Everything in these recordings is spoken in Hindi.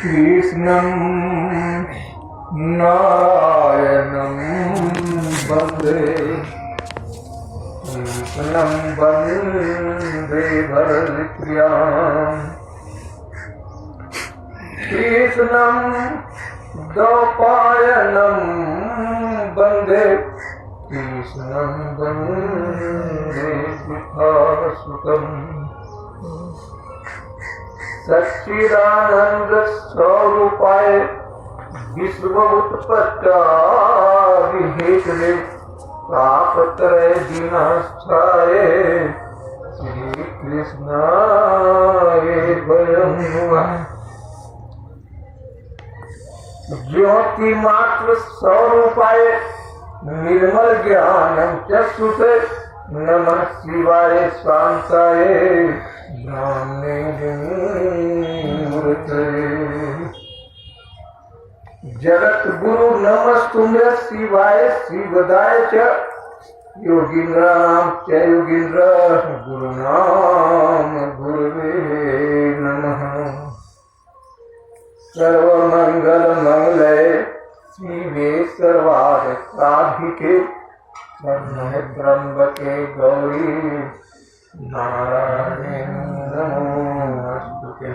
कृष्णं नारायणं वन्दे कृष्णं वन्दे भरतप्रियं कृष्णं द्वैपायनं वन्दे कृष्णं वन्दे कृपासुतम् सच्चिदानंद स्वरूपाय विश्वोत्पत्त्यादिहेतवे तापत्रय विनाशाय श्री कृष्णाय वयं नमः। ज्योतिमात्र स्वरूपाय निर्मल ज्ञानं चक्षुषे नमः शिवाय शांताय जगत गुरु नमस्तुभ्य शिवाय शिवदाय च योगीन्द्राणां च योगीन्द्र गुरुनाम गुरुवे नमः। सर्वमंगल मंगलये शिवे सर्वार्थ साधिके शरण्ये त्र्यंबके गौरी नारायणे नमोस्तुते।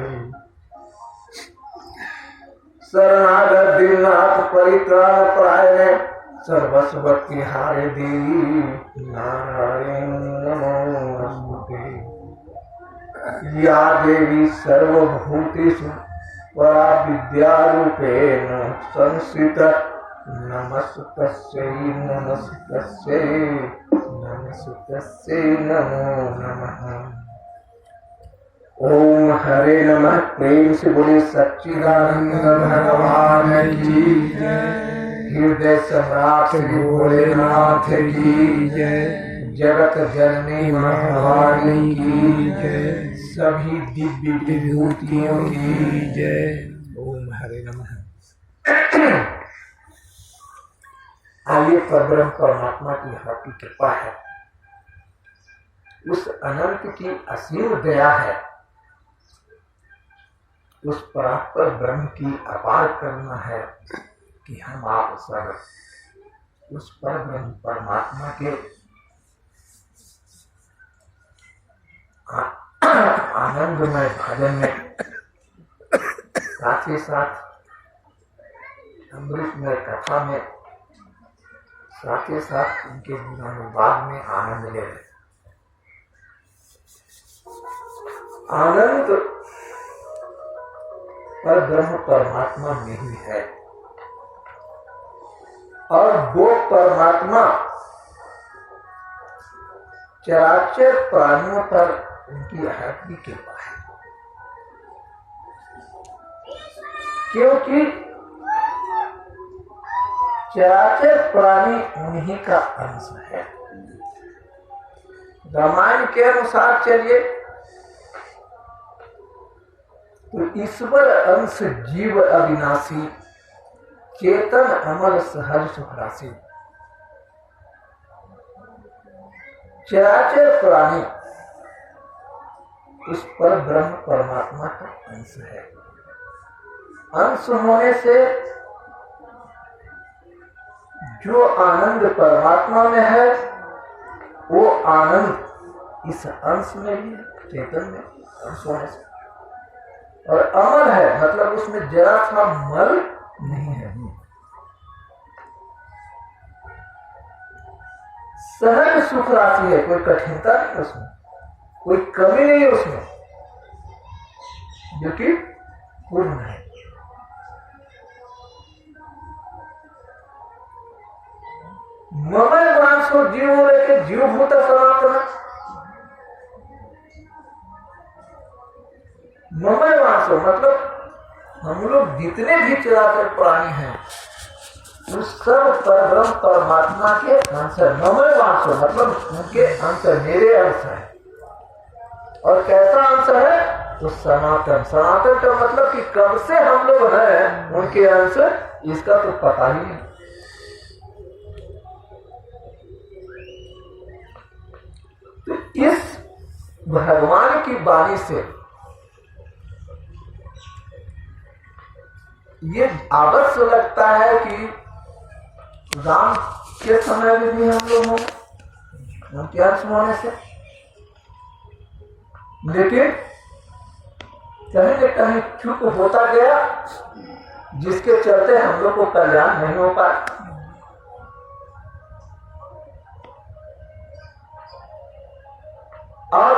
शरणागत दीननाथ परित्राण परायणे सर्वस्व भक्तिहारे देवी नारायण नमोस्तुते। या देवी सर्वभूतेषु परा विद्यारूपेण संस्थिता नमस्तस्यै नमस्तस्यै नमस्तस्यै नमो नमः। ओम हरे नमः। प्रेम से बोले सच्चिदानंद भगवान की जय। हृदय सम्राट श्री भोलेनाथ की जय। जगत जननी महावाणी की जय। सभी दिव्य विभूतियों की जय। ओम हरे नमः। आइए परब्रह्म परमात्मा की हाथी कृपा है, उस अनंत की असीम दया है, उस परात्पर ब्रह्म की अपार करुणा है कि हम आप सब उस परब्रह्म परमात्मा के आनंदमय भजन में साथ ही साथ अमृतमय कथा में साथ ही साथ उनके गुणानुवाद में आनंद ले रहे। आनंद पर ब्रह्म परमात्मा में ही है और वो परमात्मा चराचर प्राणियों पर उनकी अहती कृपा है, क्योंकि चराचर प्राणी उन्हीं का अंश है। रामायण के अनुसार चलिए तो ईश्वर अंश जीव अविनाशी चेतन अमर सहज सुखराशि। चराचर प्राणी उस पर ब्रह्म परमात्मा का अंश है। अंश होने से जो आनंद परमात्मा में है वो आनंद इस अंश में भी है, चेतन में अंश होने से। और अमर है मतलब उसमें जरा सा मल नहीं है, सहज सुख राशि है, कोई कठिनता नहीं उसमें, कोई कमी नहीं उसमें, जो कि पूर्ण है। ममय वांसो जीव लेके जीवभूत सनातन। ममय वांसो मतलब हम लोग जितने भी चराचर प्राणी हैं उस सब परब्रह्म परमात्मा के अंश है। ममय वांसो मतलब उनके अंश, मेरे अंश है। और कैसा अंश है? तो सनातन। सनातन का मतलब कि कब से हम लोग हैं उनके अंश, इसका तो पता ही नहीं। तो इस भगवान की वाणी से ये अवश्य लगता है कि राम के समय में भी हम लोग होंगे इतिहास होने से, लेकिन कहीं न कहीं चूक होता गया, जिसके चलते हम लोग को कल्याण नहीं हो पाया। और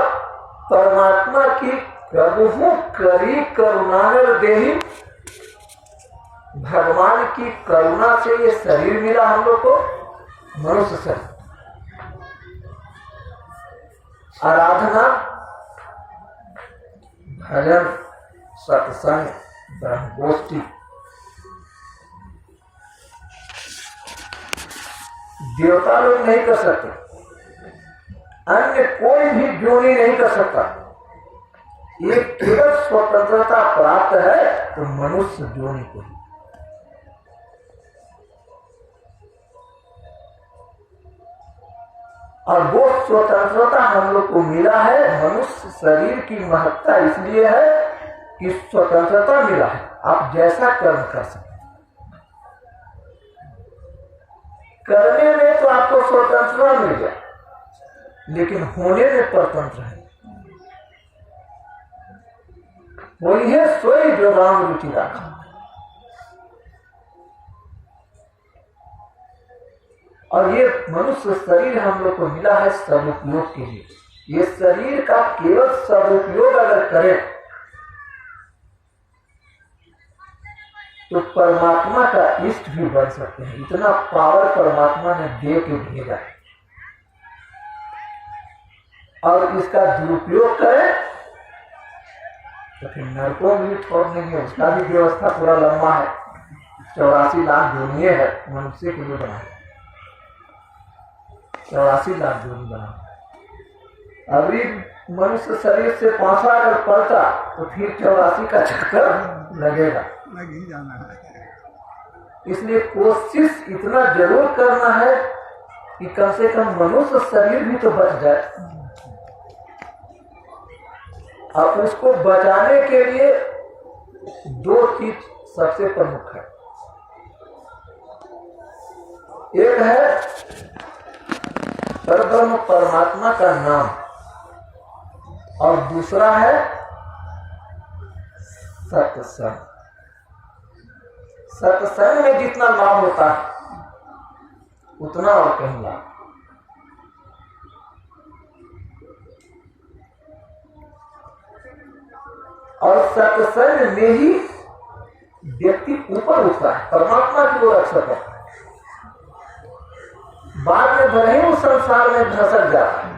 परमात्मा की प्रभु करी करुणानर देही, भगवान की करुणा से ये शरीर मिला हम लोग को, मनुष्य शरीर। आराधना, भजन, सत्संग, ब्रह्मगोष्ठी, देवता लोग नहीं कर सकते, अन्य कोई भी जोड़ी नहीं कर सकता। ये केवल स्वतंत्रता प्राप्त है तो मनुष्य जोड़ी को ही। और वो स्वतंत्रता हम लोग को मिला है। मनुष्य शरीर की महत्ता इसलिए है कि स्वतंत्रता मिला है, आप जैसा कर्म कर सकते। करने में तो आपको स्वतंत्रता मिल गया, लेकिन होने में परतंत्र है। वही है सोई जो राम रुचि रखा। और ये मनुष्य शरीर हम लोग को मिला है सदुपयोग के लिए। ये शरीर का केवल सदुपयोग अगर करें तो परमात्मा का इष्ट भी बन सकते हैं। इतना पावर परमात्मा ने दे के भेजा है। और इसका दुरुपयोग करें तो फिर नरकों भी छोड़ देंगे। उसका भी व्यवस्था पूरा लंबा है। 84 लाख दुनिया है मनुष्य के लिए बना है। 84 लाख जोड़ी बना। अभी मनुष्य शरीर से 5 अगर पड़ता तो फिर 84 का चक्कर लगेगा, लग ही जाना है। इसलिए कोशिश इतना जरूर करना है कि कम से कम मनुष्य शरीर भी तो बच जाए। और उसको बचाने के लिए 2 चीज सबसे प्रमुख है। एक है परब्रह्म परमात्मा का नाम, और दूसरा है सत्संग। सत्संग में जितना लाभ होता है उतना और कहीं लाभ। और सत्संग में ही व्यक्ति ऊपर उठता है, परमात्मा की ओर अक्षर है। बाद में भले ही उस संसार में धसक जाता है,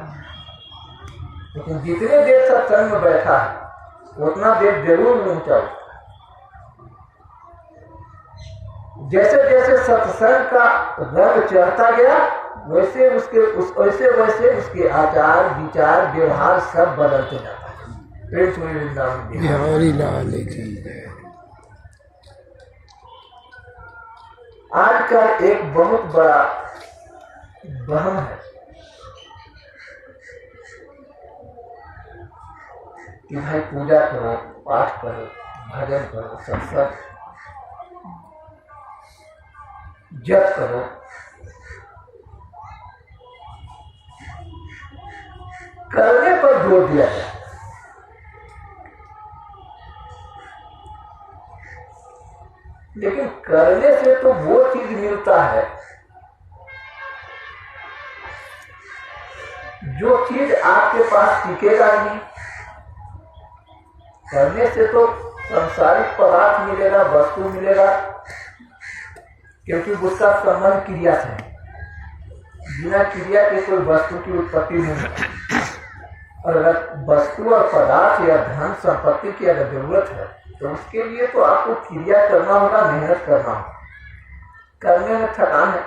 लेकिन जितने देर सत्संग में बैठा है उतना देर जरूर ऊंचा उठता है। जैसे जैसे सत्संग का रंग चढ़ता गया वैसे वैसे उसके आचार विचार व्यवहार सब बदलते जाता है। वृंदावन आज का एक बहुत बड़ा भ्रम है कि भाई पूजा करो, पाठ करो, भजन करो, सत्संग जप करो। करने पर जोर दिया जाए। लेकिन करने से तो वो चीज मिलता है जो चीज आपके पास टिकेगा नहीं। करने से तो सांसारिक पदार्थ मिलेगा, वस्तु मिलेगा, क्योंकि उसका संबंध क्रिया से है। बिना क्रिया के कोई वस्तु की उत्पत्ति नहीं है। और अगर वस्तु और पदार्थ या धन संपत्ति की अगर जरूरत है तो उसके लिए तो आपको क्रिया करना होगा, मेहनत करना होगा। करने में थकान है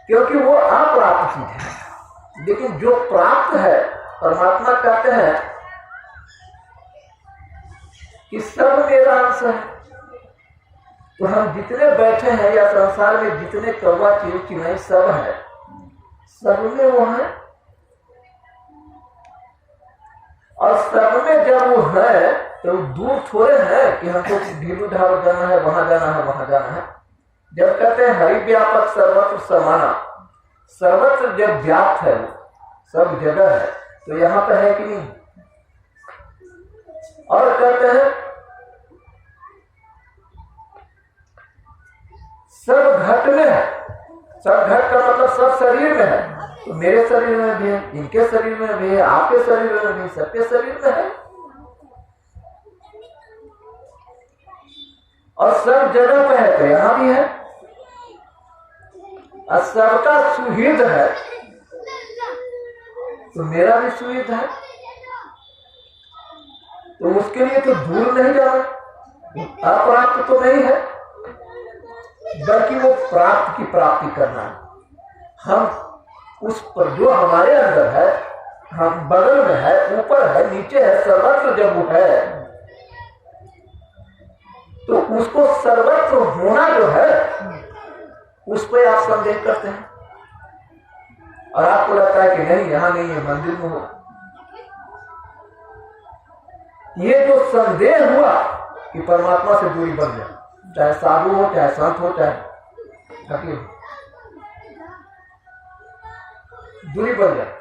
क्योंकि वो अप्राप्त चीज है। लेकिन जो प्राप्त है, परमात्मा कहते हैं कि सब मेरा अंश है। तो हम जितने बैठे हैं या संसार में जितने कौवा चिड़िया सब है, सब में वो है। और सब में जब वो है तो दूर थोड़े है कि हमको ढीलू ढाल जाना है, वहां जाना है, वहां जाना है। जब कहते हैं हरि व्यापक सर्वत्र समाना, सर्वत्र जब व्याप्त है, सब जगह है, तो यहाँ पे है कि नहीं। और कहते हैं सब घट में है, सब घट का मतलब सब शरीर में है। तो मेरे शरीर में भी है, इनके शरीर में भी है, आपके शरीर में भी, सबके शरीर में है, और सब जगह पे है, तो यहां भी है। और सबका सुहृद है, तो मेरा भी सुहृद है। तो उसके लिए तो दूर नहीं जाना, अप्राप्त तो नहीं है, बल्कि वो प्राप्त की प्राप्ति करना है। हम उस पर जो हमारे अंदर है, हम बगल में है, ऊपर है, नीचे है, सर्वत्र जब वो है, तो उसको सर्वत्र होना जो है, उस पर आप संदेह करते हैं, और आपको लगता है कि नहीं, यहां नहीं है, मंदिर में हो। ये जो संदेह हुआ कि परमात्मा से दूरी बन जाए, चाहे साधु हो, चाहे संत हो, चाहे फकीर हो, दूरी बन जाए।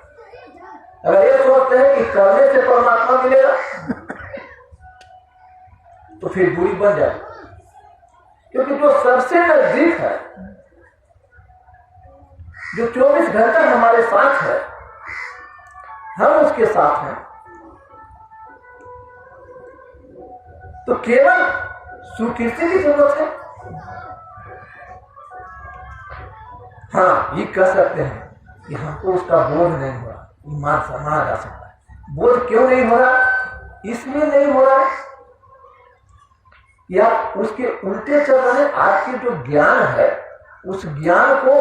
अगर ये सोचते हैं कि करने से परमात्मा मिलेगा, तो फिर दूरी बन जाए। क्योंकि जो सबसे नजदीक है, जो 24 घंटा हमारे साथ है, हम उसके साथ हैं, तो केवल स्वीकृति की जरूरत है। हाँ, ये कह सकते हैं कि हमको उसका बोध नहीं हो रहा, ईमान से माना जा सकता है। बोध क्यों नहीं हो रहा? इसलिए नहीं हो रहा या उसके उल्टे चल रहे हैं। आज के जो ज्ञान है, उस ज्ञान को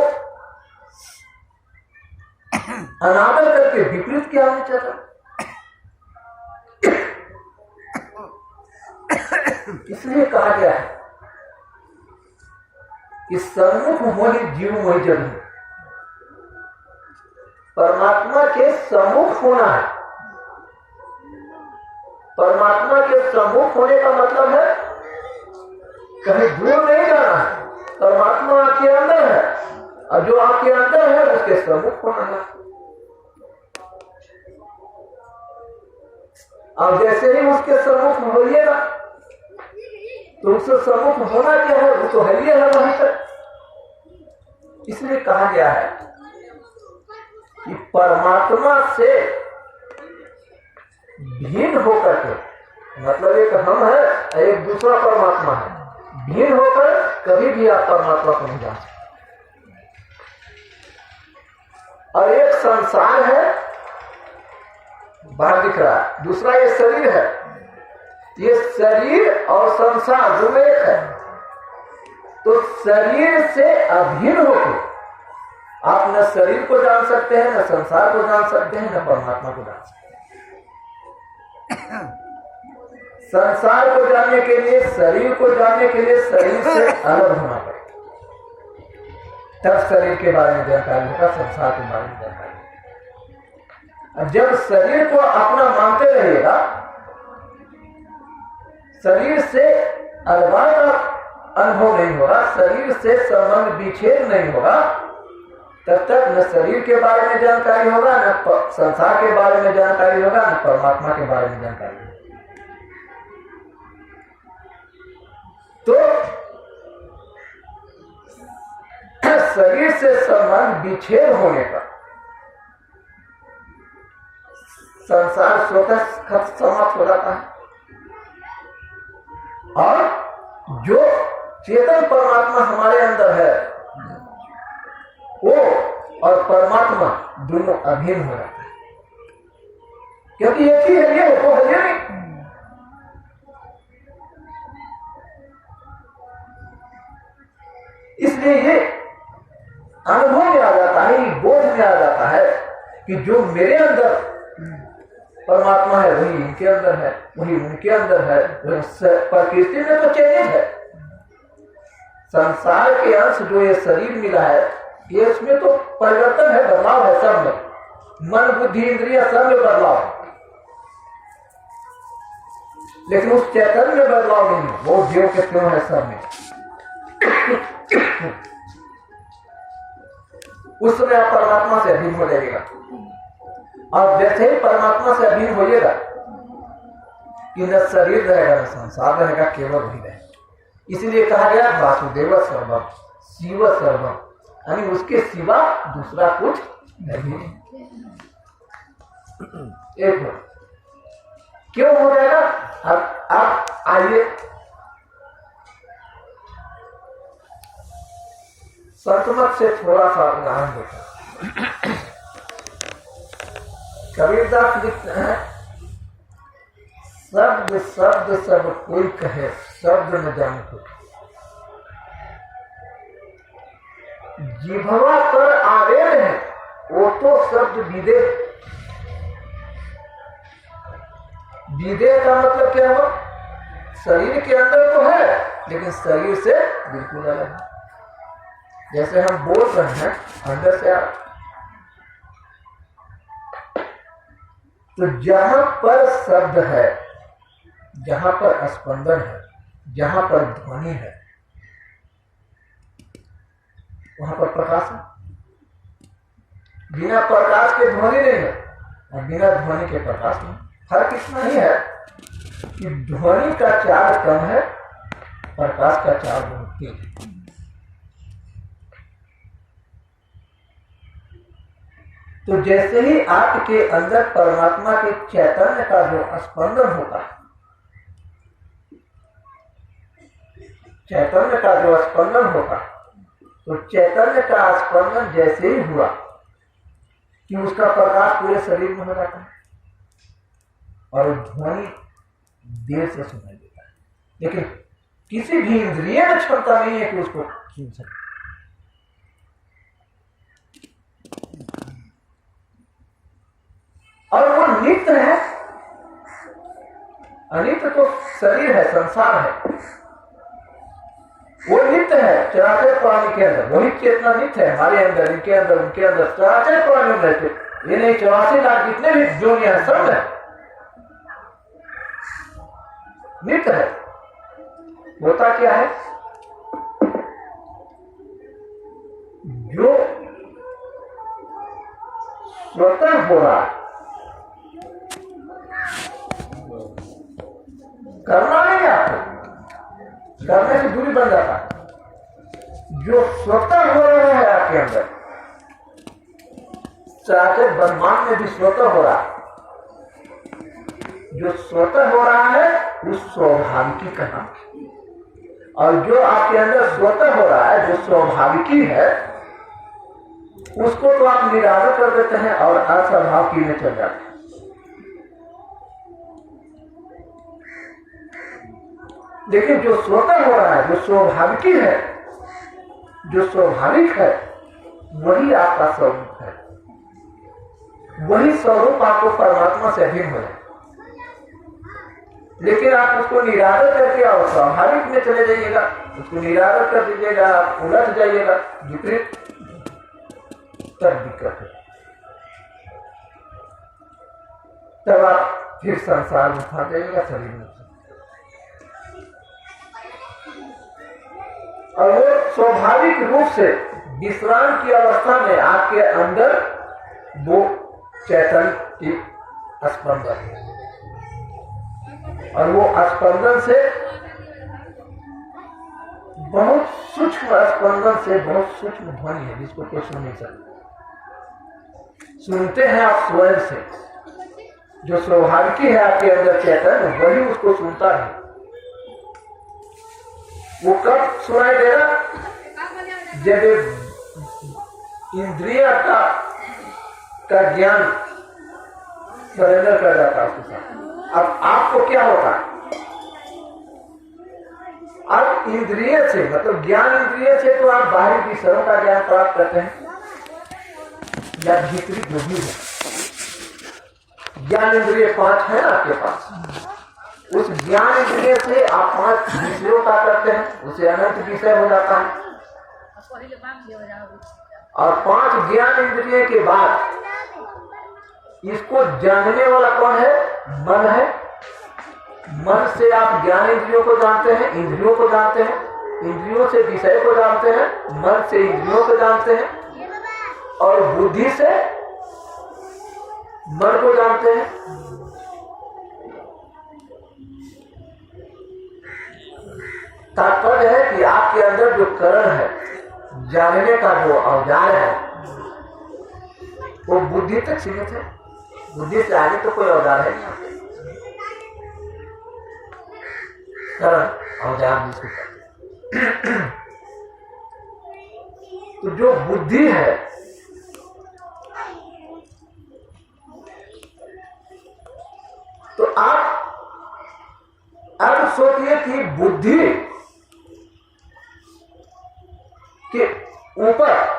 अनादर करके विपरीत ज्ञान चल रहा है। इसलिए कहा गया है कि सम्मुख मोहि जीव मोहि जग। परमात्मा के सम्मुख होना है। परमात्मा के सम्मुख होने का मतलब है कहीं दूर नहीं जाना है, परमात्मा आपके अंदर है, और जो आपके अंदर है उसके सम्मुख होना है। अब जैसे ही उसके सम्मुख होइएगा, तो उससे सम्मुख होना क्या है, वो तो है ही है वहीं तक। इसलिए कहा गया है कि परमात्मा से भिन्न होकर के, मतलब एक हम है, एक दूसरा परमात्मा है, भिन्न होकर कभी भी आप परमात्मा को नहीं जा सकते। और एक संसार है, बाहर दिख रहा है, दूसरा ये शरीर है। ये शरीर और संसार दोनों एक है। तो शरीर से अभिन्न होकर आप न शरीर को जान सकते हैं, न संसार को जान सकते हैं, न परमात्मा को जान सकते हैं। संसार को जानने के लिए, शरीर को जानने के लिए शरीर से अलग होना पड़ेगा, तब शरीर के बारे में जानकारी होगा, संसार के बारे में जानकारी होगा। जब शरीर को अपना मानते रहिएगा, शरीर से अलगाव का अनुभव नहीं होगा, शरीर से संबंध विच्छेद नहीं होगा, तब तक न शरीर के बारे में जानकारी होगा, न संसार के बारे में जानकारी होगा, न परमात्मा के बारे में जानकारी होगा। तो शरीर से संबंध विच्छेद होने पर संसार स्वतः समाप्त हो जाता है, और जो चेतन परमात्मा हमारे अंदर है, वो और परमात्मा दोनों अभिन्न हो जाते हैं। क्योंकि एक ही है, ये वो है नहीं। इसलिए ये अनुभव में आ जाता है, ये बोध में आ जाता है कि जो मेरे अंदर परमात्मा है, वही इनके अंदर है, वही उनके अंदर है। प्रकृति में तो चेंज है, संसार के अंश जो ये शरीर मिला है, ये इसमें तो परिवर्तन है, बदलाव है, सब में मन बुद्धि इंद्रिय सब में बदलाव है। लेकिन उस चैतन्य में बदलाव नहीं है, वो जीव के त्यों है सब में। उस समय आप परमात्मा से अधीन हो जाएगा, और जैसे ही परमात्मा से अधीन होइएगा कि न शरीर रहेगा न संसार रहेगा, केवल वही रहेगा। इसीलिए कहा गया वासुदेव सर्वम शिव सर्वम, यानी उसके सिवा दूसरा कुछ नहीं। एक हो क्यों हो जाएगा? अब आइए संतमत से थोड़ा सा उदाहरण देखें। कबीरदास लिखते हैं, शब्द शब्द सब कोई कहे, शब्द न जाने को। जिह्वा पर आवेद है, वो तो शब्द विदेह। विदेह का मतलब क्या हुआ? शरीर के अंदर तो है, लेकिन शरीर से बिल्कुल अलग है। जैसे हम बोल रहे हैं अंदर से आ, तो जहां पर शब्द है, जहां पर स्पंदन है, जहां पर ध्वनि है, वहां पर प्रकाश है। बिना प्रकाश के ध्वनि नहीं है, और बिना ध्वनि के प्रकाश नहीं। फर्क इतना ही है कि ध्वनि का चार्ज कम है, प्रकाश का चार्ज बहुत तेज है। तो जैसे ही आपके अंदर परमात्मा के चैतन्य का जो स्पंदन होता है, चैतन्य का जो स्पंदन होता है, तो चैतन्य का स्पंदन जैसे ही हुआ कि उसका प्रकाश पूरे शरीर में हो जाता है, और ध्वनि देर से सुनाई देता है। लेकिन किसी भी इंद्रिय में क्षमता नहीं है कि उसको सुन सके। और वो नित्य है, अनित्य तो शरीर है, संसार है। वो नित्य है चराचर प्राणी के अंदर, वही चेतना नित्य है हमारे अंदर, इनके अंदर, उनके अंदर, चराचर प्राणी में रहते। ये नहीं 84 लाख जितने भी जोनियां हैं सब है, नित्य है। होता क्या है? जो स्वतः हो रहा है, करना नहीं, आपको करने से दूरी बन जाता है। जो स्वतः हो रहा है आपके अंदर, चाहे ब्रह्मांड में भी स्वतः हो रहा है, जो स्वतः हो रहा है उस स्वाभाविकी का नाम। और जो आपके अंदर स्वतः हो रहा है, जो स्वाभाविकी है, उसको तो आप निरादर कर देते हैं और अस्वभाव की में चल जाते हैं। लेकिन जो स्वतः हो रहा है, जो स्वाभाविकी है, जो स्वाभाविक है, वही आपका स्वरूप है। वही स्वरूप आपको परमात्मा से अधीन हो जाए। लेकिन आप उसको निरादर करके और स्वाभाविक में चले जाइएगा, उसको निरादर कर दीजिएगा, उलट जाइएगा, विपरीत, तब दिक्कत है। तब आप फिर संसार में फंस जाइएगा, शरीर में। और वो स्वाभाविक रूप से विश्राम की अवस्था में आपके अंदर वो चैतन्य की स्पंदन है, और वो स्पंदन से बहुत सूक्ष्म स्पंदन से बहुत सूक्ष्म ध्वनि है जिसको कोई सुन नहीं सकता। सुनते हैं आप स्वयं से, जो स्वाभाविक है आपके अंदर चैतन्य, वही उसको सुनता है। वो कब सुनाई देगा? जब इंद्रिय का ज्ञान सरेंडर कर जाता है उसके साथ। अब आपको क्या होता है? अब इंद्रिय से, मतलब ज्ञान इंद्रिय से तो आप बाहरी विषयों का ज्ञान प्राप्त करते हैं, या भीतरी जो भी है। ज्ञान इंद्रिय 5 है ना आपके पास, उस ज्ञान इंद्रिय से आप 5 विषयों का करते हैं, उसे अनंत विषय हो जाता है। और 5 ज्ञान इंद्रिय के बाद इसको जानने वाला कौन है? मन है। मन से आप ज्ञान इंद्रियों को जानते हैं, इंद्रियों को जानते हैं, इंद्रियों से विषय को जानते हैं, मन से इंद्रियों को जानते हैं, और बुद्धि से मन को जानते हैं। तात्पर्य है कि आपके अंदर जो करण है, जानने का जो औजार है, वो बुद्धि तक सीमित है। बुद्धि से आगे तो कोई औजार है नहीं। करण औजार जिसको कहते हैं। तो जो बुद्धि है, तो आप अब सोचिए कि बुद्धि के ऊपर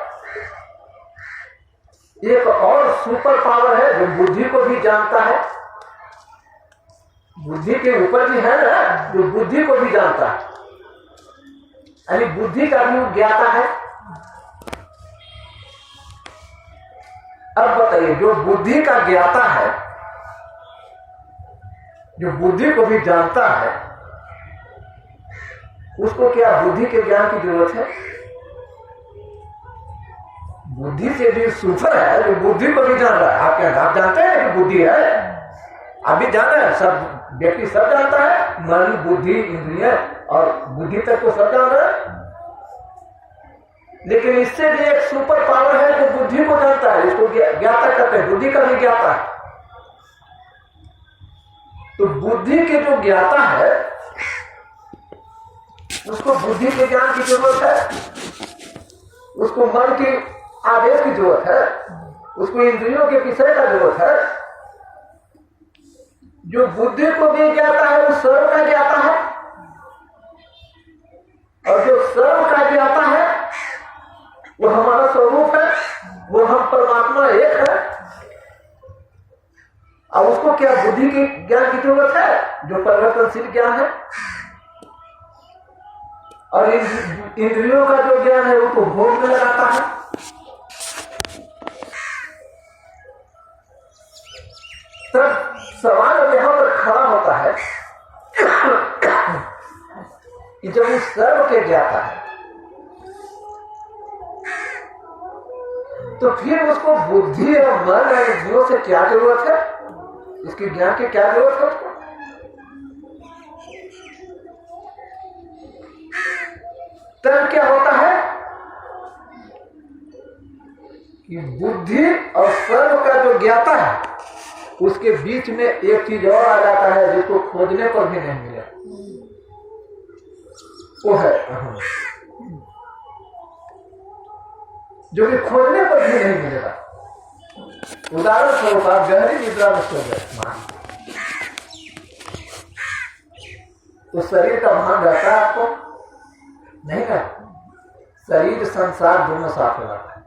एक और सुपर पावर है जो बुद्धि को भी जानता है। बुद्धि के ऊपर भी है ना जो बुद्धि को भी जानता है, यानी बुद्धि का भी ज्ञाता है। अब बताइए, जो बुद्धि का ज्ञाता है, जो बुद्धि को भी जानता है, उसको क्या बुद्धि के ज्ञान की जरूरत है? बुद्धि से भी सुपर है जो बुद्धि को भी जान रहा है। आप जानते हैं कि बुद्धि है, आप भी जानते हैं, सब व्यक्ति सब जानता है, मन बुद्धि इंद्रिय और बुद्धि तक को सब जान रहा है। लेकिन इससे भी एक सुपर पावर है जो बुद्धि को जानता है, इसको ज्ञाता कहते हैं, बुद्धि का भी ज्ञाता है। तो बुद्धि के जो ज्ञाता है उसको बुद्धि के ज्ञान की जरूरत है, उसको मन के आदेश की जरूरत है, उसको इंद्रियों के विषय का जरूरत है। जो बुद्धि को भी ज्ञाता है वो सर्व का ज्ञाता है, और जो सर्व का ज्ञाता है वो हमारा स्वरूप है, वो हम परमात्मा एक है। अब उसको क्या बुद्धि के ज्ञान की जरूरत है जो परिवर्तनशील ज्ञान है? और इंद्रियों का जो ज्ञान है वो तो भोग में लगाता है। तब सवाल अब यहां पर खड़ा होता है कि जब वो सर्व के ज्ञाता है तो फिर उसको बुद्धि और मन और इंद्रियों से क्या जरूरत है? इसके ज्ञान की क्या जरूरत है उसको? तब क्या होता है कि बुद्धि और सर्व का जो ज्ञाता है उसके बीच में एक चीज और आ जाता है जिसको खोजने पर भी नहीं मिला, वो है अहम, जो कि खोजने पर भी नहीं मिलेगा। उदाहरण स्वरूप आप गहरी निद्रा में सो गए, तो शरीर का भान रहता है आपको? नहीं ना। शरीर संसार दोनों साथ हो जाता है,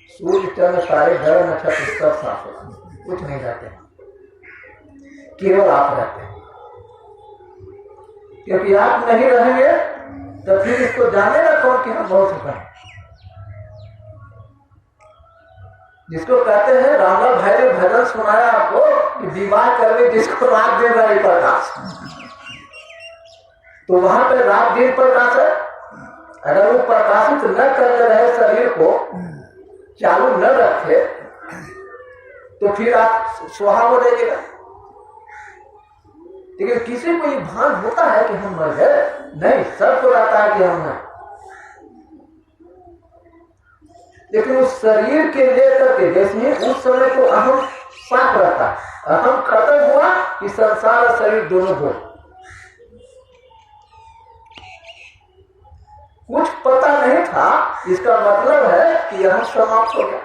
सूर्य चंद्र तारे ग्रह नक्षत्र सब साथ होता है, कुछ नहीं रहते, केवल आप रहते हैं। क्योंकि आप नहीं रहेंगे तो फिर इसको जानेगा कौन कि हम बहुत सुखा। जिसको कहते हैं रामलाल भाई ने भजन सुनाया आपको कि विवाह करने जिसको रात दिन रही प्रकाश, तो वहां पे रात दिन प्रकाश है। अगर वो प्रकाशित न करने रहे, शरीर को चालू न रखे, तो फिर आप स्वाहा हो जाइएगा। लेकिन किसी को ये भान होता है कि हम मर गए? नहीं, सबको रहता है कि हम हैं। लेकिन उस शरीर के लेकर के जैसे उस समय को अहम साफ रहता है, अहम खत्म हुआ कि संसार और शरीर दोनों हो। कुछ पता नहीं था, इसका मतलब है कि यह समाप्त हो गया।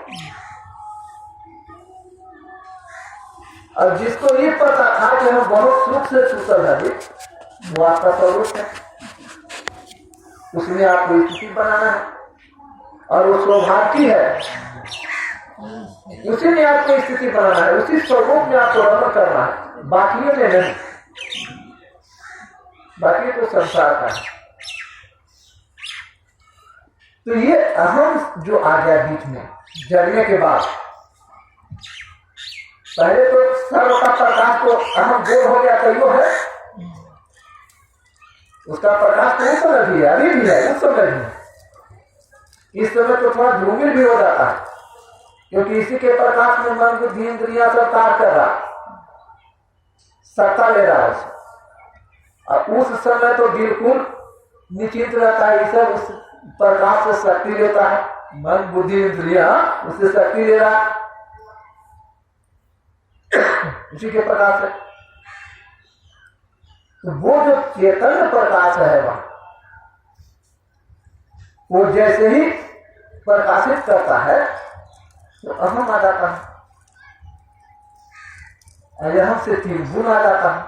और जिसको ये पता था कि हम बहुत सुख से सुखल है, वो आपका स्वरूप है, उसमें आपको स्थिति बनाना है, और वो सौभाग्य है, उसी में आपको स्थिति बनाना है, उसी स्वरूप में आपको रमण करना है, बाकियों में नहीं। बाकी तो संसार का है। तो ये अहम जो आ गया बीच में जगने के बाद, पहले तो सर्व का प्रकाश को अहम बोध हो गया, तो यो है उसका प्रकाश तो उस समय भी है, अभी भी है, उस समय भी है। इस समय तो थोड़ा धूमिल भी हो जाता है, क्योंकि इसी के प्रकाश में मन बुद्धि इंद्रियां सब कार्य कर रहा, सत्ता ले रहा है। और उस समय तो बिल्कुल निश्चिंत रहता है, ये सब उस प्रकाश से शक्ति लेता है, मन बुद्धि इंद्रिया उससे शक्ति ले रहा है उसी के प्रकाश है। तो वो जो चैतन्य प्रकाश है वहां, वो जैसे ही प्रकाशित करता है तो अहम आ जाता है, अहम से 3 गुण आ जाता है,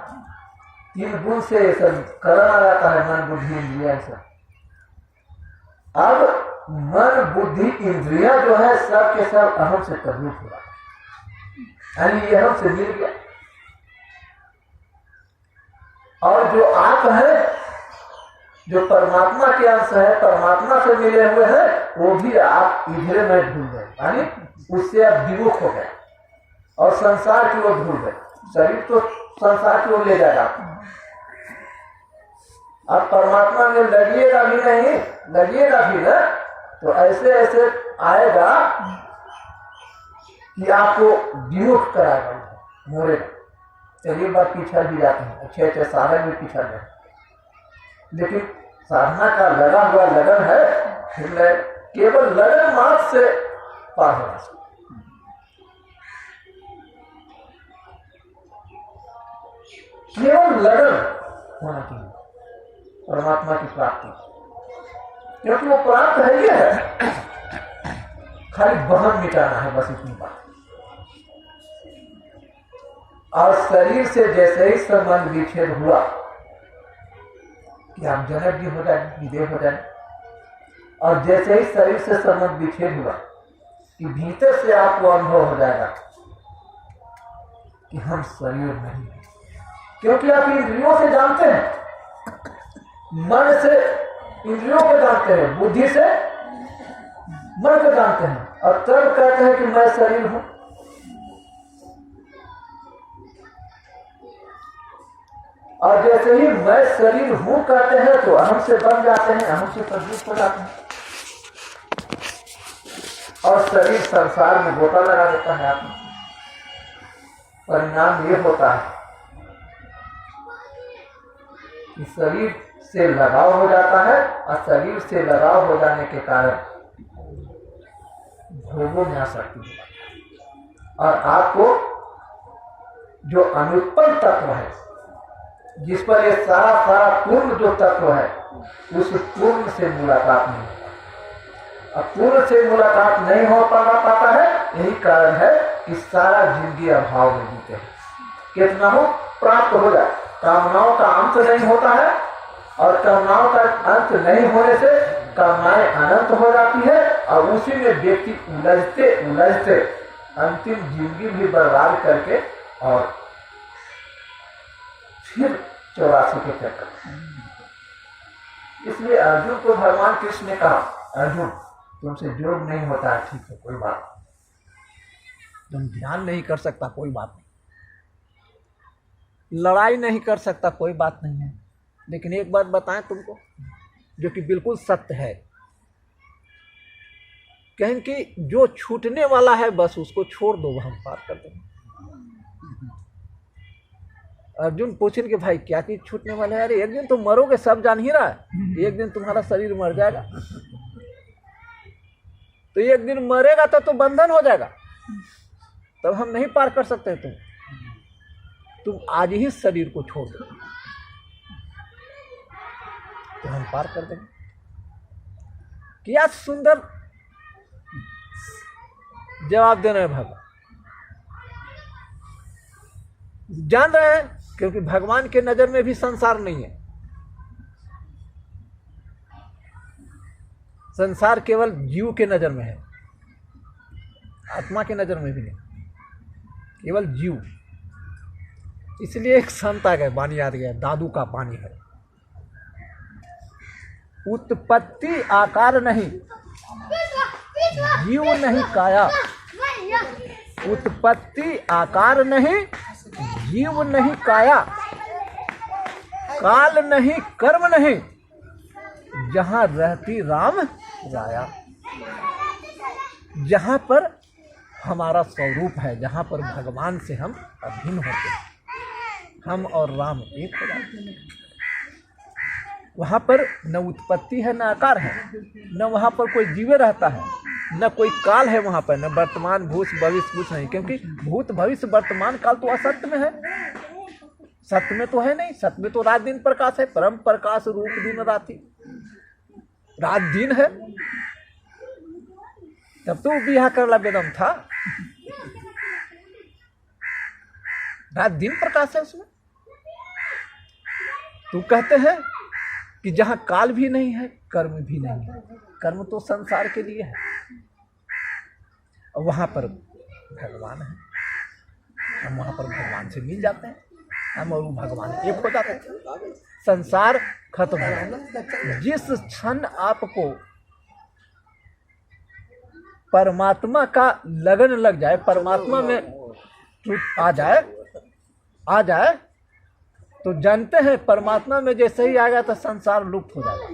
3 गुण से सब करण आ जाता है, मन बुद्धि इंद्रिया सब। अब मन बुद्धि इंद्रिया जो है सब के सब अहम से प्रभुत हुआ, यानी ये अहम से मिल गया। और जो आप है, जो परमात्मा के अंश है, परमात्मा से मिले हुए हैं, वो भी आप इधरे में भूल गए, यानी उससे आप विमुख हो गए और संसार की ओर भूल गए। शरीर तो संसार की ओर ले जाएगा, आप परमात्मा में लगिएगा भी नहीं, लगिएगा भी ना, तो ऐसे ऐसे आएगा कि आपको विमुख कराएगा, मोड़ेगा। चलिए बार पीछा भी जाते हैं, अच्छे साधन में पीछा जाए, लेकिन साधना का लगा हुआ लगन है, फिर केवल लगन मात्र से पार होना चाहिए। केवल लगन होना चाहिए परमात्मा की प्राप्ति, क्योंकि वो प्राप्त है, ये है, खाली बहन मिटाना है, बस इतनी बात। और शरीर से जैसे ही संबंध विच्छेद हुआ कि आप जनक भी हो जाए, विदेह हो जाए, और जैसे ही शरीर से संबंध विच्छेद हुआ कि भीतर से आपको अनुभव हो जाएगा कि हम शरीर नहीं है, क्योंकि आप इंद्रियों से जानते हैं, मन से इंद्रियों को जानते हैं, बुद्धि से मन को जानते हैं, और तब कहते हैं कि मैं शरीर हूं। और जैसे ही मैं शरीर हूं कहते हैं तो अहम से बन जाते हैं, अहम से प्रवृत्त हो जाते हैं, और शरीर संसार में गोता लगा देता है आपने। परिणाम ये होता है कि शरीर से लगाव हो जाता है, और शरीर से लगाव हो जाने के कारण भोगों में आसक्ति हो जाता है, और आपको जो अनुत्पन्न तत्व है, जिस पर ये सारा पूर्ण जो तत्व है, उस पूर्ण से मुलाकात नहीं होता। अब पूर्ण से मुलाकात नहीं हो पाता है, यही कारण है कि सारा जिंदगी अभाव में जीते हैं। कितना हो प्राप्त हो जाए, कामनाओं का अंत नहीं होता है, और कामनाओं का अंत नहीं होने से कामनाएं अनंत हो जाती है, और उसी में व्यक्ति उलझते उलझते अंतिम जिंदगी भी बर्बाद करके और फिर 84 के चक्कर। इसलिए अर्जुन को भगवान कृष्ण ने कहा, अर्जुन तुमसे योग नहीं होता है, ठीक है, कोई बात नहीं, तुम ध्यान नहीं कर सकता, कोई बात नहीं, लड़ाई नहीं कर सकता, कोई बात नहीं है, लेकिन एक बात बताएं तुमको जो कि बिल्कुल सत्य है, कहें कि जो छूटने वाला है बस उसको छोड़ दो, हम पार कर देंगे। अर्जुन पूछें कि भाई क्या चीज छूटने वाला है? अरे एक दिन तुम मरोगे, सब जान ही रहा है, एक दिन तुम्हारा शरीर मर जाएगा, तो एक दिन मरेगा तो बंधन हो जाएगा, तब हम नहीं पार कर सकते। तुम आज ही शरीर को छोड़ दो तो हम पार कर देंगे। क्या सुंदर जवाब दे रहे हैं भगवान, जान रहे हैं, क्योंकि भगवान के नजर में भी संसार नहीं है, संसार केवल जीव के नजर में है, आत्मा के नजर में भी नहीं, केवल जीव। इसलिए एक संत आ गए, वाणी याद गया, दादू का पानी है, उत्पत्ति आकार नहीं, जीव नहीं काया, उत्पत्ति आकार नहीं, जीव नहीं काया, काल नहीं कर्म नहीं, जहां रहती राम राया। जहां पर हमारा स्वरूप है, जहां पर भगवान से हम अभिन्न होते हैं, हम और राम एक हो जाते हैं। वहां पर न उत्पत्ति है, न आकार है, न वहां पर कोई जीवे रहता है, न कोई काल है वहां पर, न वर्तमान भूत भविष्य कुछ नहीं, क्योंकि भूत भविष्य वर्तमान काल तो असत्य में है, सत्य में तो है नहीं। सत्य में तो रात दिन प्रकाश है, परम प्रकाश रूप दिन राति, रात दिन है। तब तो बिहा करला बेदम था, रात दिन प्रकाश है उसमें। तो कहते हैं कि जहां काल भी नहीं है, कर्म भी नहीं है, कर्म तो संसार के लिए है, और वहां पर भगवान है, हम वहां पर भगवान से मिल जाते हैं, हम और भगवान एक हो जाते हैं, संसार खत्म हो जाता है। जिस क्षण आपको परमात्मा का लगन लग जाए, परमात्मा में आ जाए तो जानते हैं परमात्मा में जैसे ही आएगा तो संसार लुप्त हो जाएगा।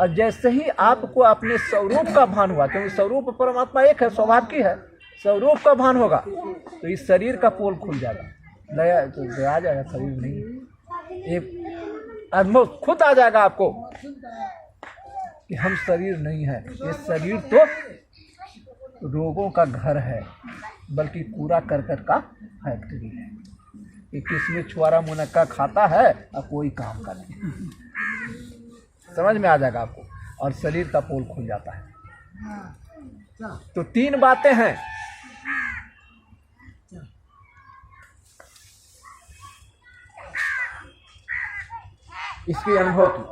और जैसे ही आपको अपने स्वरूप का भान हुआ, क्योंकि स्वरूप परमात्मा एक है, स्वभाव की है, स्वरूप का भान होगा तो इस शरीर का पोल खुल जाएगा, नया तो आ जाएगा, शरीर नहीं, एक अनुभव खुद आ जाएगा आपको कि हम शरीर नहीं है, ये शरीर तो रोगों का घर है, बल्कि कूड़ा करकट का फैक्ट्री है, कि किसमें छुआरा मुनक्का खाता है और कोई काम का नहीं। समझ में आ जाएगा आपको, और शरीर का पोल खुल जाता है। तो तीन बातें हैं, इसके अनुभव की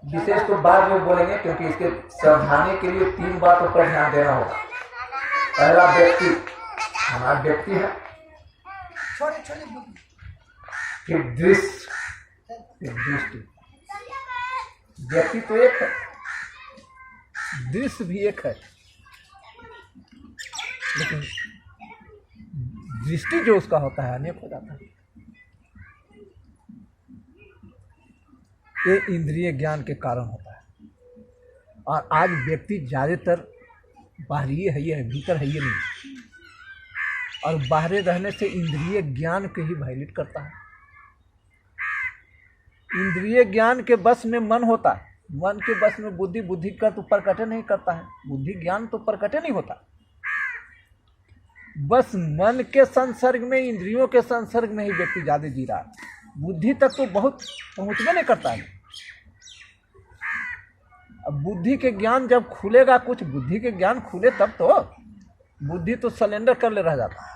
विशेष तो बाद में बोलेंगे, क्योंकि इसके समझाने के लिए तीन बातों पर ध्यान देना होगा। पहला व्यक्ति, हमारा व्यक्ति है, फिर दृश्य, फिर दृष्टि। व्यक्ति तो एक है, दृश्य भी एक है, लेकिन दृष्टि जो उसका होता है अनेक हो जाता है। ये इंद्रिय ज्ञान के कारण होता है, और आज व्यक्ति ज्यादातर बाहरी है, ये है, भीतर है ये नहीं, और बाहरे रहने से इंद्रिय ज्ञान के ही वायलेट करता है। इंद्रिय ज्ञान के बस में मन होता है, मन के बस में बुद्धि, बुद्धि का तो प्रकट नहीं करता है, बुद्धि ज्ञान तो प्रकट नहीं होता। बस मन के संसर्ग में, इंद्रियों के संसर्ग में ही व्यक्ति ज्यादा जी रहा है, बुद्धि तक तो बहुत पहुंचने नहीं करता है। अब बुद्धि के ज्ञान जब खुलेगा, कुछ बुद्धि के ज्ञान खुले तब तो, बुद्धि तो सलेंडर कर ले रह जाता है।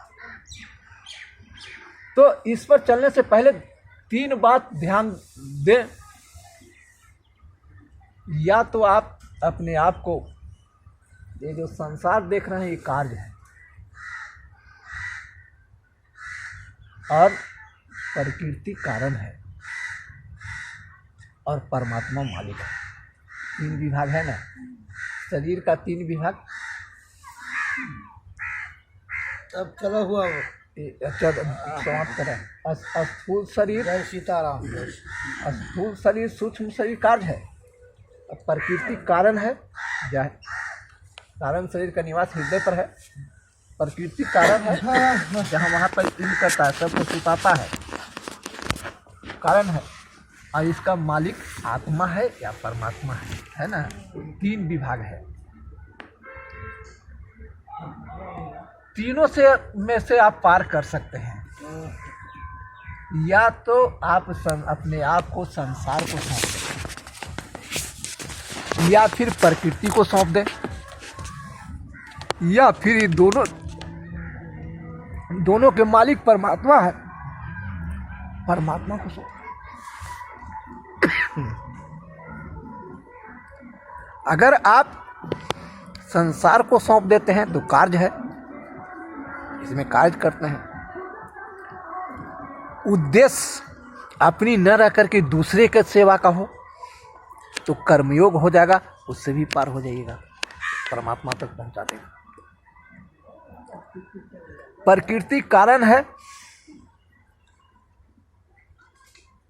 तो इस पर चलने से पहले तीन बात ध्यान दें। या तो आप अपने आप को, ये जो संसार देख रहे हैं ये कार्य है, और प्रकृति कारण है, और परमात्मा मालिक है। तीन विभाग है ना, शरीर का तीन विभाग। अब चला हुआ वो समाप्त करें। स्थूल शरीर, सीताराम, स्थूल शरीर, सूक्ष्म शरीर कार्य है, प्रकृति कारण है, कारण शरीर का निवास हृदय पर है, प्रकृति कारण है, जहाँ वहाँ पर इन करता है, सबको सुताता है, कारण है, और इसका मालिक आत्मा है या परमात्मा है ना। तीन विभाग है, तीनों से में से आप पार कर सकते हैं। या तो आप अपने आप को संसार को सौंप दें, या फिर प्रकृति को सौंप दें, या फिर ये दोनों के मालिक परमात्मा है, परमात्मा को सौंप। अगर आप संसार को सौंप देते हैं तो कार्य है, इसमें कार्य करते हैं, उद्देश्य अपनी न रह करके दूसरे के सेवा का हो तो कर्मयोग हो जाएगा, उससे भी पार हो जाइएगा, परमात्मा तक पहुंचा देगा। प्रकृति कारण है,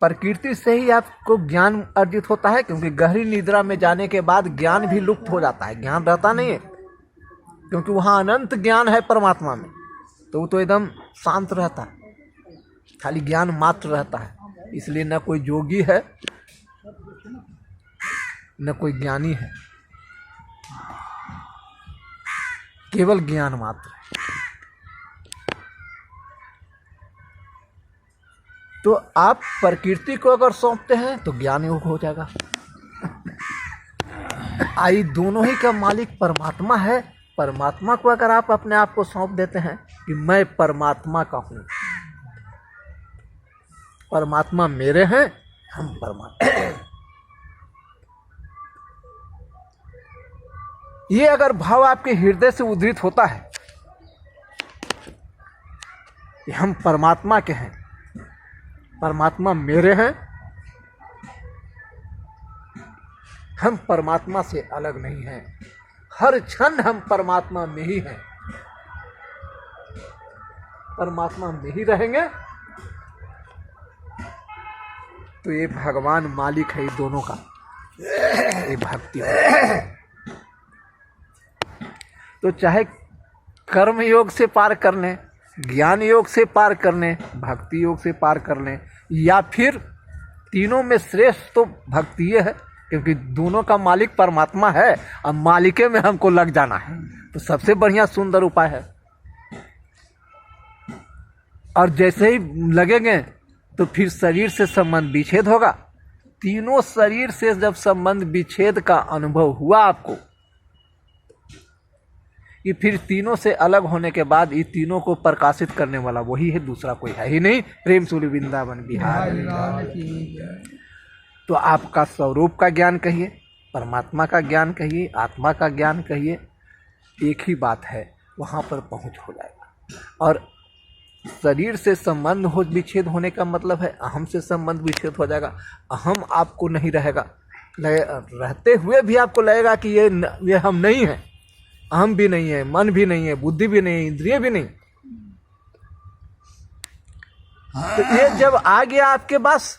प्रकृति से ही आपको ज्ञान अर्जित होता है, क्योंकि गहरी निद्रा में जाने के बाद ज्ञान भी लुप्त हो जाता है, ज्ञान रहता नहीं है, क्योंकि वहाँ अनंत ज्ञान है परमात्मा में। तो वो तो एकदम शांत रहता है, खाली ज्ञान मात्र रहता है। इसलिए न कोई योगी है न कोई ज्ञानी है, केवल ज्ञान मात्र है। तो आप प्रकृति को अगर सौंपते हैं तो ज्ञान योग हो जाएगा। आई दोनों ही का मालिक परमात्मा है। परमात्मा को अगर आप अपने आप को सौंप देते हैं कि मैं परमात्मा का हूं, परमात्मा मेरे हैं, हम परमात्मा, ये अगर भाव आपके हृदय से उद्धृत होता है कि हम परमात्मा के हैं, परमात्मा मेरे हैं, हम परमात्मा से अलग नहीं हैं, हर क्षण हम परमात्मा में ही हैं, परमात्मा में ही रहेंगे, तो ये भगवान मालिक है ये दोनों का, ये भक्ति है। तो चाहे कर्म योग से पार कर लें, ज्ञान योग से पार कर लें, भक्ति योग से पार कर लें, या फिर तीनों में श्रेष्ठ तो भक्ति है, क्योंकि दोनों का मालिक परमात्मा है, अब मालिके में हमको लग जाना है, तो सबसे बढ़िया सुंदर उपाय है। और जैसे ही लगेंगे तो फिर शरीर से संबंध विच्छेद होगा। तीनों शरीर से जब संबंध विच्छेद का अनुभव हुआ आपको, ये फिर तीनों से अलग होने के बाद ये तीनों को प्रकाशित करने वाला वही है, दूसरा कोई है ही नहीं। प्रेम सूर्य वृंदावन बिहार। तो आपका स्वरूप का ज्ञान कहिए, परमात्मा का ज्ञान कहिए, आत्मा का ज्ञान कहिए, एक ही बात है, वहाँ पर पहुँच हो जाएगा। और शरीर से संबंध हो विच्छेद होने का मतलब है अहम से संबंध विच्छेद हो जाएगा। अहम आपको नहीं रहेगा, रहते हुए भी आपको लगेगा कि ये हम नहीं है, अहम भी नहीं है, मन भी नहीं है, बुद्धि भी नहीं है, इंद्रिय भी नहीं। तो ये जब आ गया आपके पास,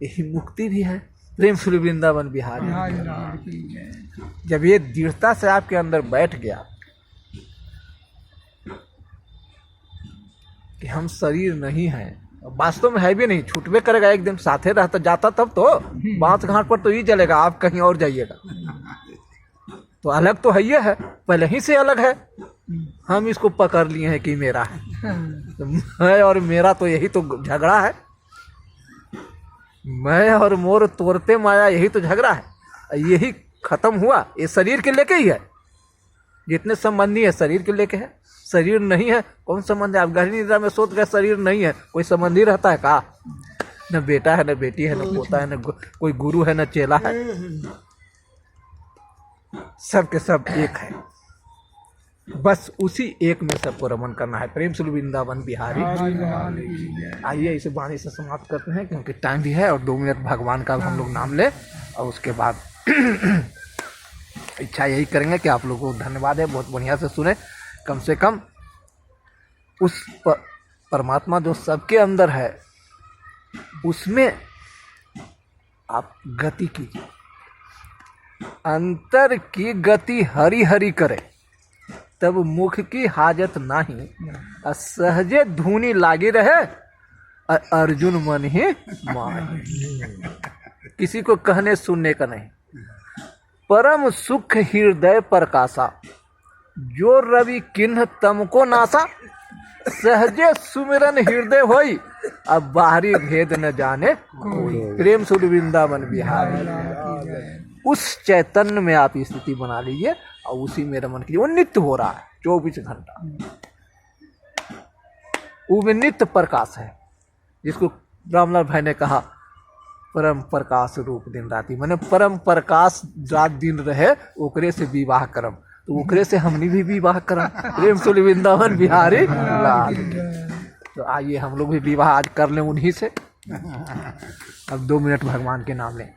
यही मुक्ति भी है। प्रेम सूर्य वृंदावन बिहार। जब ये दृढ़ता से आपके अंदर बैठ गया कि हम शरीर नहीं है, वास्तव में है भी नहीं, छूटबे करेगा एक दिन, साथे रहता जाता तब तो बांस घाट पर तो ही चलेगा, आप कहीं और जाइएगा। तो अलग तो है, ये है पहले ही से अलग है, हम इसको पकड़ लिए हैं कि मेरा है। तो मैं और मेरा तो यही तो झगड़ा है, मैं और मोर तोड़ते माया, यही तो झगड़ा है। यही खत्म हुआ, ये शरीर के लेके ही है, जितने संबंधी है शरीर के लेके है। शरीर नहीं है, कौन संबंध है? आप गहरी निद्रा में सोच गए शरीर नहीं है, कोई संबंधी रहता है का? न बेटा है, न बेटी है, न पोता है, न कोई गुरु है, न चेला है, सब के सब एक है। बस उसी एक में सबको रमन करना है। प्रेम सूर्य वृंदावन बिहारी। आइए इसे वाणी से समाप्त करते हैं, क्योंकि टाइम भी है और 2 मिनट भगवान का हम लोग नाम ले, और उसके बाद इच्छा यही करेंगे कि आप लोगों को धन्यवाद है, बहुत बढ़िया से सुने। कम से कम उस परमात्मा जो सबके अंदर है उसमें आप गति कीजिए, अंतर की गति हरि हरि करे, तब मुख की हाजत नाही, सहजे धुनी लागी रहे, अर्जुन मन ही माही। किसी को कहने सुनने का नहीं। परम सुख हृदय प्रकाशा, जो रवि किन्ह तम को नासा, सहजे सुमिरन हृदय होई, अब बाहरी भेद न जाने कोई। प्रेम सूर्य वृंदावन बिहारी। उस चैतन्य में आप स्थिति बना लीजिए और उसी में रमन कीजिए। वो नित्य हो रहा है 24 घंटा, वो में नित्य प्रकाश है, जिसको रामलाल भाई ने कहा परम प्रकाश रूप दिन राति, मैंने परम प्रकाश रात दिन रहे, ओकरे से विवाह करम, तो ओकरे से हमने भी विवाह करम। प्रेम सूर्य वृंदावन बिहारी लाल। तो आइए हम लोग भी विवाह आज कर लें उन्हीं से। अब 2 मिनट भगवान के नाम लें।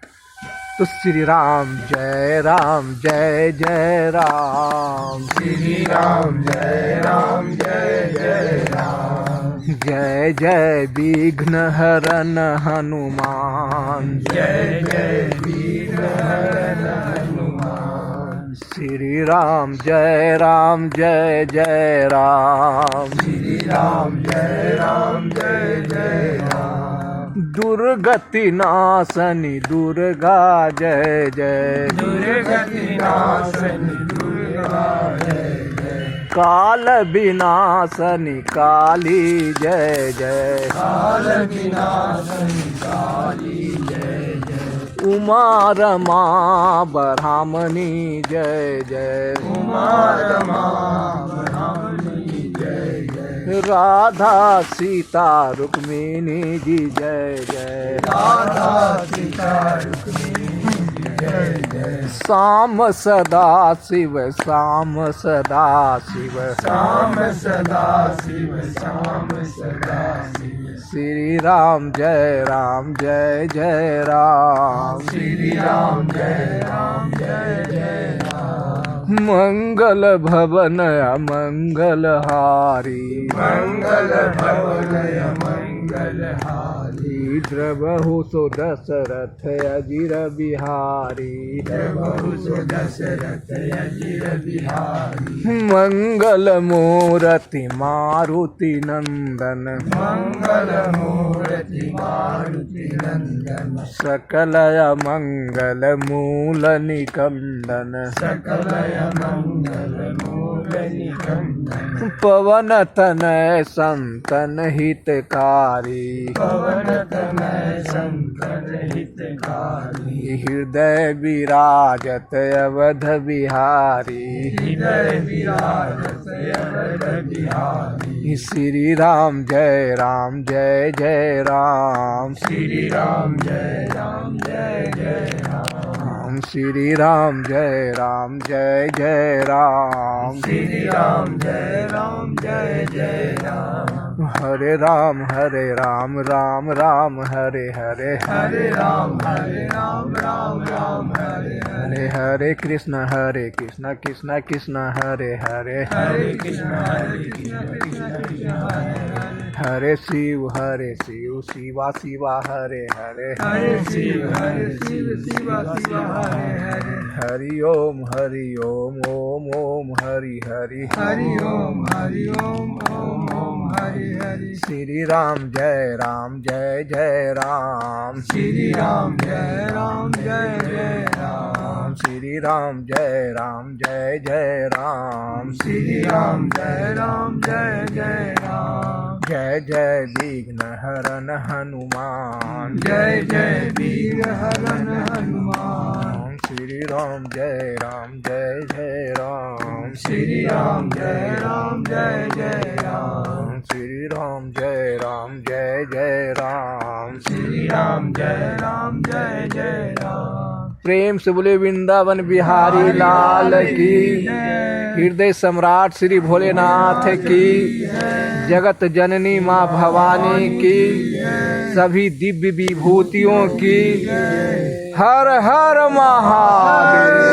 तो श्री राम जय राम जय जय राम, श्री राम जय जय राम। जय जय विघ्न हरन हनुमान, जय जय वीर हरन हनुमान। श्री राम जय राम जय जय राम, श्री राम जय राम जय जय राम। दुर्गति नाशनी दुर्गा जय जय, दुर्गति नाशनी दुर्गा जय जय। काल विनाशनी काली जय जय, काल विनाशनी काली जय जय। उमा रमा ब्रह्मणी जय जय, उमा रमा ब्रह्मणी जय जय। राधा सीता रुक्मिणी जी जय जय, राधा सीता रुक्मिणी जी जय जय। श्याम सदा शिव श्याम सदा शिव, श्याम सदा शिव श्याम सदा शिव। श्री राम जय जय राम, श्री राम जय जय राम। मंगल भवन अमंगल हारी, मंगल भवन मंगल हारी। द्रवहु सो दशरथ अजिर बिहारी, प्रभु सो दशरथ अजिर बिहारी। मंगल मूर्ति मारुति नंदन, मंगल मूर्ति मारुति नंदन। सकल मंगल मूल निकंदन, सकल मंगल मूल निकंदन। पवन तनय संतन हितकारी, पवन तनय संकट हितकारी। हृदय विराजत अवध बिहारी, हृदय विराजत अवध बिहारी। श्री राम जय जय राम, श्री राम जय जय राम। श्री राम जय जय राम, श्री राम जय जय राम। हरे राम राम राम हरे हरे, हरे राम राम राम हरे हरे। हरे हरे कृष्ण कृष्ण कृष्ण हरे हरे, हरे कृष्ण कृष्ण कृष्ण हरे हरे। हरे शिव शिवा शिवा हरे हरे, हरे शिव शिवा शिवा हरे हरे। हरि ओम ओम ओम हरि हरि। हरि ओम ओम ओम हरि हरि। श्री राम जय जय राम, श्री राम जय जय राम। श्री राम जय जय राम, श्री राम जय जय राम। जय जय विघ्न हरन हनुमान, जय जय वीर हरन हनुमान। श्री राम जय जय राम, श्री राम जय जय राम। श्री राम जय जय राम। श्री राम जय जय राम। प्रेम से बोले वृंदावन बिहारी लाल की, हृदय सम्राट श्री भोलेनाथ की, जगत जननी माँ भवानी की, सभी दिव्य विभूतियों की। हर हर महादेव।